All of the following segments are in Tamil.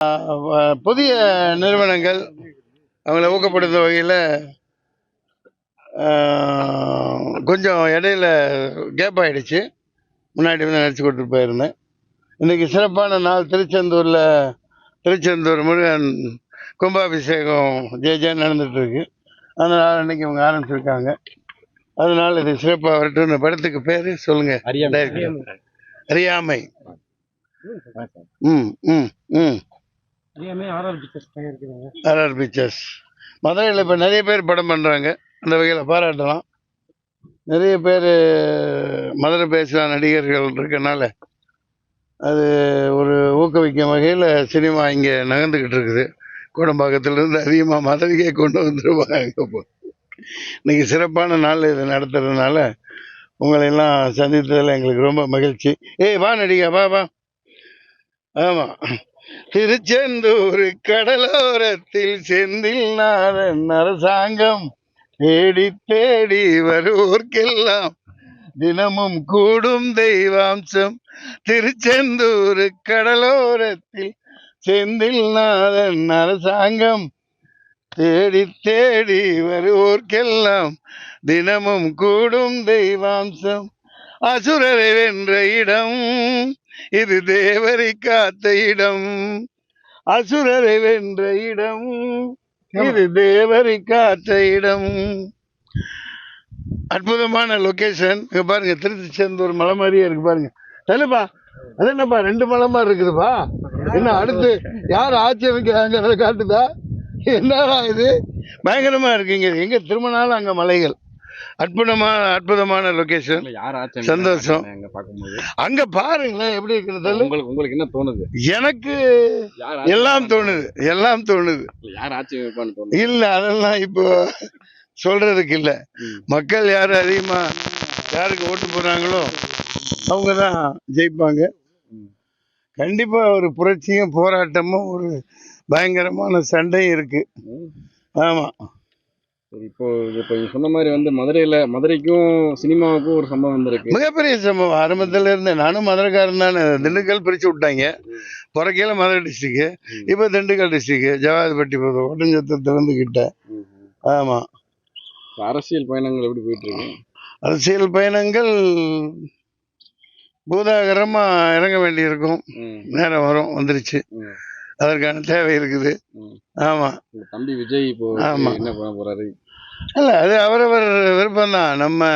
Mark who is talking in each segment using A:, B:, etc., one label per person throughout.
A: புதிய நிறுவனங்கள் அவங்கள ஊக்கப்படுத்தும் வகையில் கொஞ்சம் இடையில கேப் ஆகிடுச்சு. முன்னாடி வந்து நடிச்சு கொடுத்துட்டு போயிருந்தேன். இன்றைக்கி சிறப்பான நாள். திருச்செந்தூர் முருகன் கும்பாபிஷேகம் ஜெயன்னு நடந்துகிட்ருக்கு. அதனால் அன்றைக்கி அவங்க ஆரம்பிச்சிருக்காங்க. அதனால் இது சிறப்பாக வரட்டும். இந்த படத்துக்கு பேர் சொல்லுங்கள். அறியாமை. ஆர்ஆர் பிக்சர்ஸ் மதுரையில் இப்போ நிறைய பேர் படம் பண்ணுறாங்க. அந்த வகையில் பாராட்டலாம். நிறைய பேர் மதுரை பேசலாம் நடிகர்கள் இருக்கனால அது ஒரு ஊக்குவிக்கும் வகையில் சினிமா இங்கே நகர்ந்துக்கிட்டு இருக்குது. கோடம்பாக்கத்திலிருந்து அதிகமாக மதுரைக்கே கொண்டு வந்துருவாங்க. இன்னைக்கு சிறப்பான நாள் இது நடத்துறதுனால உங்களையெல்லாம் சந்தித்ததில் எங்களுக்கு ரொம்ப மகிழ்ச்சி. வா நடிகா, வா வா. ஆமாம், திருச்செந்தூர் கடலோரத்தில் செந்தில் நாதன் அரசாங்கம் தேடி தேடி வருவோர்க்கெல்லாம் தினமும் கூடும் தெய்வாம்சம். திருச்செந்தூர் கடலோரத்தில் செந்தில் நாதன் அரசாங்கம் தேடி தேடி வருவோர்க்கெல்லாம் தினமும் கூடும் தெய்வாம்சம். அசுரரை வென்ற இடம் இது, தேவரை காத்த இடம். அசுரரை வென்ற இடம் இது, தேவரை காத்த இடம். அற்புதமான லொகேஷன். இங்க பாருங்க, திருச்செந்தூர் மலை மாதிரியே இருக்கு பாருங்க. தெரியப்பா, அது என்னப்பா 2 மலை மாதிரி இருக்குதுப்பா. என்ன அடுத்து யார் ஆட்சி அமைக்கிறாங்க காட்டுதா? என்னடா இது, பயங்கரமா இருக்குங்க. எங்க திரும்பினாலும் அங்க மலைகள். அற்புதமான லொகேஷன். சந்தோஷம். அங்க பாருங்களேன் எப்படி இருக்கிறது.
B: உங்களுக்கு என்ன தோணுது?
A: எனக்கு எல்லாம் தோணுது. இல்ல அதெல்லாம் இப்போ சொல்றதுக்கு இல்ல. மக்கள் யாரு அதிகமா யாருக்கு ஓட்டு போடுறாங்களோ அவங்கதான் ஜெயிப்பாங்க. கண்டிப்பா ஒரு புரட்சியும் போராட்டமும் ஒரு பயங்கரமான சண்டையும் இருக்கு. ஆமா,
B: இப்போ சொன்ன மாதிரி வந்து மதுரைக்கும் சினிமாவுக்கும் ஒரு சம்பவம் வந்திருக்கு.
A: மிகப்பெரிய சம்பவம். ஆரம்பத்துல இருந்து நானும் மதுரைக்காரன் தானே. திண்டுக்கல் பிரிச்சு விட்டாங்க. பிறக்கையில மதுரை டிஸ்ட்ரிக்ட், இப்ப திண்டுக்கல் டிஸ்ட்ரிக்ட், ஜவாதிபட்டி ஒட்டஞ்சத்திலிருந்து கிட்ட. ஆமா.
B: அரசியல் பயணங்கள் எப்படி போயிட்டு இருக்கு?
A: அரசியல் பயணங்கள் பூதாகரமா இறங்க வேண்டி இருக்கும். நேரம் வரும், வந்துருச்சு. அதற்கான தேவை இருக்குது. ஆமா.
B: தம்பி விஜய் இப்போ என்ன பண்ண போறாரு?
A: இல்ல, அது அவரவர் விருப்பம் தான். நம்ம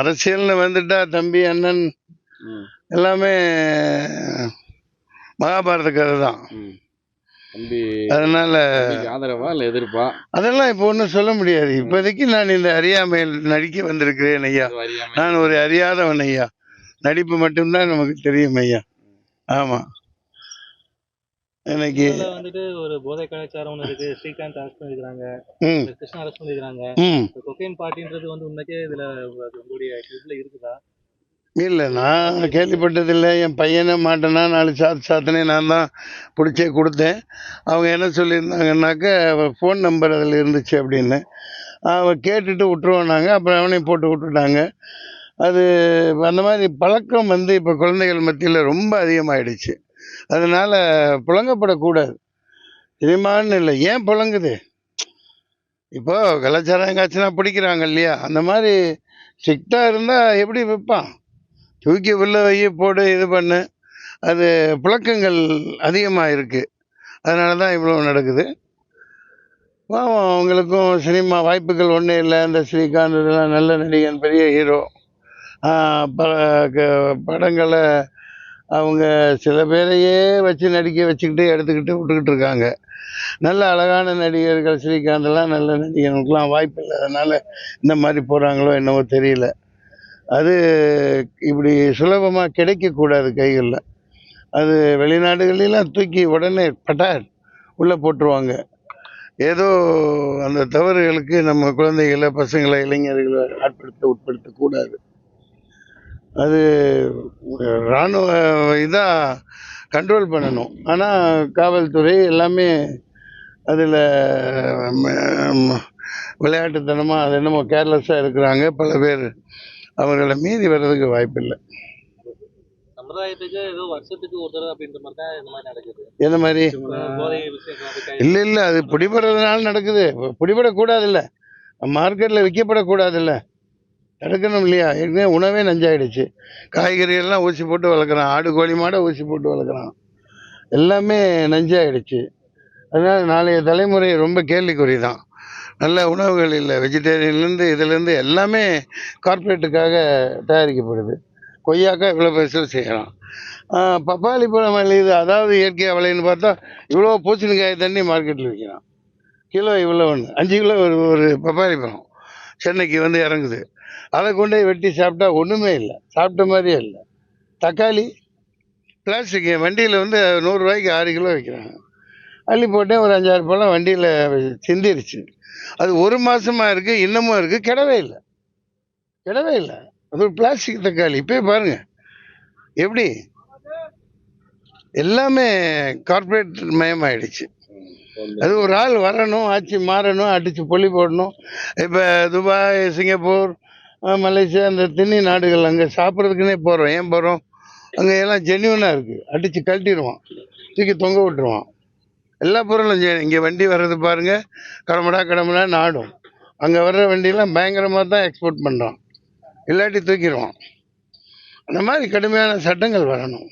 A: அரசியல்னு வந்துட்டா தம்பி அண்ணன் எல்லாமே மகாபாரத கதை தான். அதனால
B: ஆதரவா இல்ல எதிர்ப்பா
A: அதெல்லாம் இப்போ ஒன்றும் சொல்ல முடியாது. இப்போதைக்கு நான் இந்த அறியாமையில் நடிக்க வந்திருக்கிறேன் ஐயா. நான் ஒரு அறியாதவன் ஐயா. நடிப்பு மட்டும்தான் நமக்கு தெரியும் ஐயா. ஆமா.
C: இன்னைக்கு வந்துட்டு ஒரு போதை கலாச்சாரம் ஒன்று இருக்கு. ஸ்ரீகாந்த் அரெஸ்ட் பண்ணிருக்காங்க, கிருஷ்ணா அரெஸ்ட் பண்ணிருக்காங்க. கொக்கைன் பார்ட்டின்றது வந்து உண்மைக்கே இதுல உங்களுடைய இதுல இருக்குதா?
A: இல்ல, நான் கேள்விப்பட்டதில்லை. என் பையனை மாட்டேன்னா 4 சாத்தனே நான் தான் பிடிச்சே கொடுத்தேன். அவங்க என்ன சொல்லியிருந்தாங்கன்னாக்க ஃபோன் நம்பர் அதில் இருந்துச்சு அப்படின்னு. அவன் கேட்டுட்டு விட்டுருவோன்னாங்க. அப்புறம் அவனையும் போட்டு விட்டுட்டாங்க. அது அந்த மாதிரி பழக்கம் வந்து இப்போ குழந்தைகள் மத்தியில் ரொம்ப அதிகமாகிடுச்சு. அதனால் புழங்கப்படக்கூடாது. சினிமான்னு இல்லை, ஏன் புழங்குது? இப்போ கலாச்சாரம் எங்காச்சுன்னா பிடிக்கிறாங்க இல்லையா? அந்த மாதிரி ஸ்ட்ரிக்டாக இருந்தால் எப்படி விற்பான்? தூக்கி உள்ள வைய போடு, இது பண்ணு. அது புழக்கங்கள் அதிகமாக இருக்குது. அதனால தான் இவ்வளோ நடக்குது. அவங்களுக்கும் சினிமா வாய்ப்புகள் ஒன்றும் இல்லை. இந்த ஸ்ரீகாந்த் இதெல்லாம் நல்ல நடிகன், பெரிய ஹீரோ. படங்களை அவங்க சில பேரையே வச்சு நடிக்க வச்சுக்கிட்டு எடுத்துக்கிட்டு விட்டுக்கிட்டு இருக்காங்க. நல்ல அழகான நடிகர்கள் ஸ்ரீகாந்தெல்லாம் நல்ல நடிகர்களுக்கெலாம் வாய்ப்பு இல்லை. அதனால் இந்த மாதிரி போகிறாங்களோ என்னவோ தெரியல. அது இப்படி சுலபமாக கிடைக்கக்கூடாது கைகளில். அது வெளிநாடுகளெலாம் தூக்கி உடனே பட்டார் உள்ளே போட்டுருவாங்க. ஏதோ அந்த தவறுகளுக்கு நம்ம குழந்தைகளை, பசங்களை, இளைஞர்களை உட்படுத்தக்கூடாது. அது இராணுவ இதாக கண்ட்ரோல் பண்ணணும். ஆனால் காவல்துறை எல்லாமே அதில் விளையாட்டுத்தனமாக அது என்னமோ கேர்லெஸ்ஸாக இருக்கிறாங்க. பல பேர் அவர்களை மீறி வர்றதுக்கு வாய்ப்பில்லை.
C: சமுதாயத்துக்கு ஏதோ வருஷத்துக்கு ஒரு தடவை அப்படின்ற மாதிரி தான் இந்த மாதிரி நடக்குது.
A: எந்த மாதிரி?
C: போதை விஷயம்
A: இல்லை இல்லை, அது பிடிபடுறதுனால நடக்குது. பிடிபடக்கூடாதுல்ல, மார்க்கெட்டில் விற்கப்படக்கூடாதுல்ல, தடுக்கணும் இல்லையா? ஏற்கனவே உணவே நஞ்சாயிடுச்சு. காய்கறிகள்லாம் ஊசி போட்டு வளர்க்குறான், ஆடு கோழி மாடை ஊசி போட்டு வளர்க்குறான், எல்லாமே நஞ்சாயிடுச்சு. அதனால் நாளைய தலைமுறை ரொம்ப கேள்விக்குறி தான். நல்ல உணவுகள் இல்லை, வெஜிடேரியன்லேருந்து இதுலேருந்து எல்லாமே கார்ப்பரேட்டுக்காக தயாரிக்கப்படுது. கொய்யாக்காய் இவ்வளோ பெருசில் செய்யலாம், பப்பாளி பழம் விளையுது, அதாவது இயற்கையாக விளையுன்னு பார்த்தா இவ்வளோ பூசணிக்காய் தண்ணி மார்க்கெட்டில் விற்கிறான். கிலோ இவ்வளோ ஒன்று 5 கிலோ ஒரு பப்பாளி பழம் சென்னைக்கு வந்து இறங்குது. அதை கொண்டு போய் வெட்டி சாப்பிட்டா ஒன்றுமே இல்லை, சாப்பிட்ட மாதிரியே இல்லை. தக்காளி பிளாஸ்டிக் வண்டியில் வந்து 100 ரூபாய்க்கு 6 கிலோ விற்கிறாங்க. அள்ளி போட்டேன், ஒரு 5-6 பழம் வண்டியில் சிந்திருச்சு. அது 1 மாதமாக இருக்குது, இன்னமும் இருக்குது, கிடவே இல்லை, கிடவே இல்லை. அது ஒரு பிளாஸ்டிக் தக்காளி. இப்போ பாருங்கள் எப்படி எல்லாமே கார்ப்பரேட் மயமாயிடுச்சு. அது ஒரு ஆள் வரணும், ஆட்சி மாறணும், அடித்து பொலி போடணும். இப்போ துபாய், சிங்கப்பூர், மலேசியா, இந்த திண்ணி நாடுகள் அங்கே சாப்பிட்றதுக்குன்னே போகிறோம். ஏன் போகிறோம்? அங்கே எல்லாம் ஜென்யூனாக இருக்குது, அடித்து கழட்டிடுவான், தூக்கி தொங்க விட்டுருவான். எல்லா பொருளும் இங்கே வண்டி வர்றது பாருங்கள், கடமடா நாடும். அங்கே வர்ற வண்டியெல்லாம் பயங்கரமாக தான் எக்ஸ்போர்ட் பண்ணுறான், இல்லாட்டி தூக்கிடுவான். அந்த மாதிரி கடுமையான சட்டங்கள் வரணும்.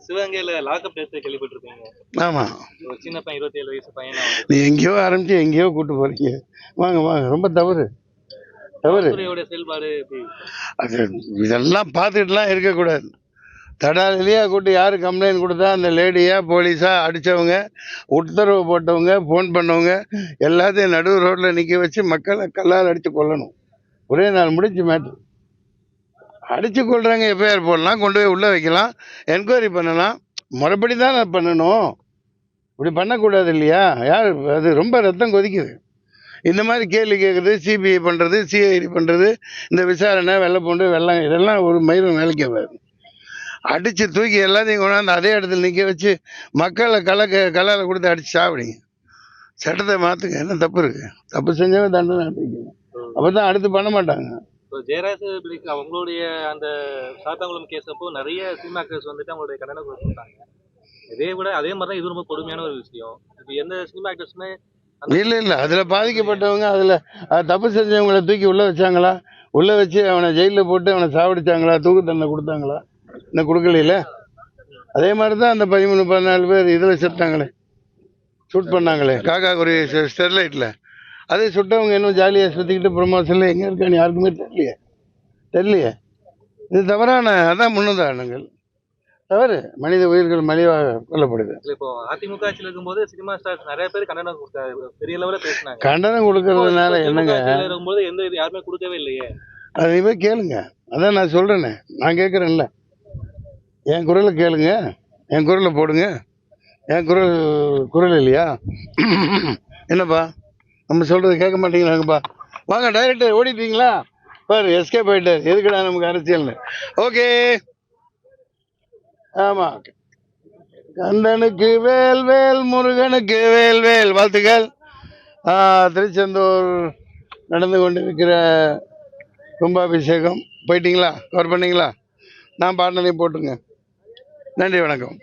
C: சிவகங்கையில லாக்அப் டெத் கேள்விப்பட்டிருக்கீங்க?
A: ஆமாம்,
C: ஒரு சின்ன பையன் 27 வயசு பையனா
A: நீ எங்கேயோ ஆரம்பித்து எங்கேயோ கூப்பிட்டு போகிறீங்க. வாங்க வாங்க, ரொம்ப தவறு தவறு.
C: செயல்பாடு எப்படி?
A: அது இதெல்லாம் பார்த்துக்கிட்டுலாம் இருக்கக்கூடாது. தடாலிலேயே கூட்டி யார் கம்ப்ளைண்ட் கொடுத்தா அந்த லேடியா போலீஸா அடித்தவங்க, உத்தரவு போட்டவங்க, ஃபோன் பண்ணவங்க எல்லாத்தையும் நடு ரோட்டில் நிற்க வச்சு மக்களை கல்லால் அடித்து கொல்லணும். ஒரே நாள் முடிஞ்சு மேட்ரு. அடித்து கொள்றாங்க, எஃப்ஐஆர் போடலாம், கொண்டு போய் உள்ளே வைக்கலாம், என்கொயரி பண்ணலாம். முறைப்படி தான் நான் பண்ணணும், இப்படி பண்ணக்கூடாது இல்லையா? யார் அது? ரொம்ப ரத்தம் கொதிக்குது. இந்த மாதிரி கேள்வி கேட்குறது, சிபிஐ பண்ணுறது, சிஐடி பண்ணுறது, இந்த விசாரணை, வெள்ளை பூண்டு வெள்ளம், இதெல்லாம் ஒரு மயிரும் வேலைக்கு ஆகாது. அடித்து தூக்கி எல்லாத்தையும் கொண்டாந்து அதே இடத்துல நிற்க வச்சு மக்களை கல்லால் கொடுத்து அடித்து சாப்பிடுங்க. சட்டத்தை மாற்றுங்க, என்ன தப்பு இருக்குது? தப்பு செஞ்சவங்க தண்டனை அனுப்பிக்கணும், அப்போ தான் அடுத்து பண்ண மாட்டாங்க.
C: இப்போ ஜெயராஜ் அவங்களுடைய அந்த சாத்தாங்குளம் கேஸ் அப்போ நிறைய சினிமா கேஸ் வந்துட்டு அவங்களுடைய கண்டனம் கொடுத்தாங்க. அதே மாதிரி தான் இது ரொம்ப கொடுமையான ஒரு விஷயம். இப்போ எந்த சினிமா ஆக்டர்ஸுமே
A: இல்லை இல்லை, அதில் பாதிக்கப்பட்டவங்க, அதில் தப்பு செஞ்சவங்களை தூக்கி உள்ளே வச்சாங்களா? உள்ளே வச்சு அவனை ஜெயிலில் போட்டு அவனை சாவடிச்சாங்களா? தூக்கு தண்டனை கொடுத்தாங்களா? இன்னும் கொடுக்கல. அதே மாதிரி தான் அந்த 13-14 பேர் இதில் செத்தாங்களே, ஷூட் பண்ணாங்களே, காக்கா குறி ஸ்டெர்லைட்டில். அதே சுட்டவங்க இன்னும் ஜாலியாக சுற்றிக்கிட்டு ப்ரொமோஷனில் எங்கே இருக்கான்னு யாருக்குமே தெரியலையே. இது தவறான, அதான் முன்னுதாரணங்கள். தவறு. மனித உயிர்கள் மலிவாக கொல்லப்படுது.
C: இப்போ அதிமுக ஆட்சியில் இருக்கும்போது சினிமா ஸ்டார்ஸ் நிறைய பேர் கண்டனம் கொடுத்தாங்க, பெரிய லெவலில் பேசினாங்க.
A: கண்டனம் கொடுக்கறதுனால என்னங்க?
C: இருக்கும்போது எந்த இது யாருமே கொடுக்கவே இல்லையே.
A: அது போய் கேளுங்க, அதான் நான் சொல்கிறேனே, நான் கேட்குறேன்ல, என் குரலை கேளுங்க, என் குரலை போடுங்க. என் குரல் இல்லையா? என்னப்பா நம்ம சொல்கிறது கேட்க மாட்டீங்களாங்கப்பா? வாங்க டைரக்டர், ஓடிட்டீங்களா பாரு, எஸ்கேப் ஆகிட்டார். எதுக்குடா நமக்கு அரசியல்னு. ஓகே, ஆமாம். கந்தனுக்கு வேல் வேல், முருகனுக்கு வேல் வேல். வாழ்த்துக்கள். திருச்செந்தூர் நடந்து கொண்டிருக்கிற கும்பாபிஷேகம் போயிட்டீங்களா? கவர் பண்ணிங்களா? நான் பாட்டினையும் போட்டுருங்க. நன்றி, வணக்கம்.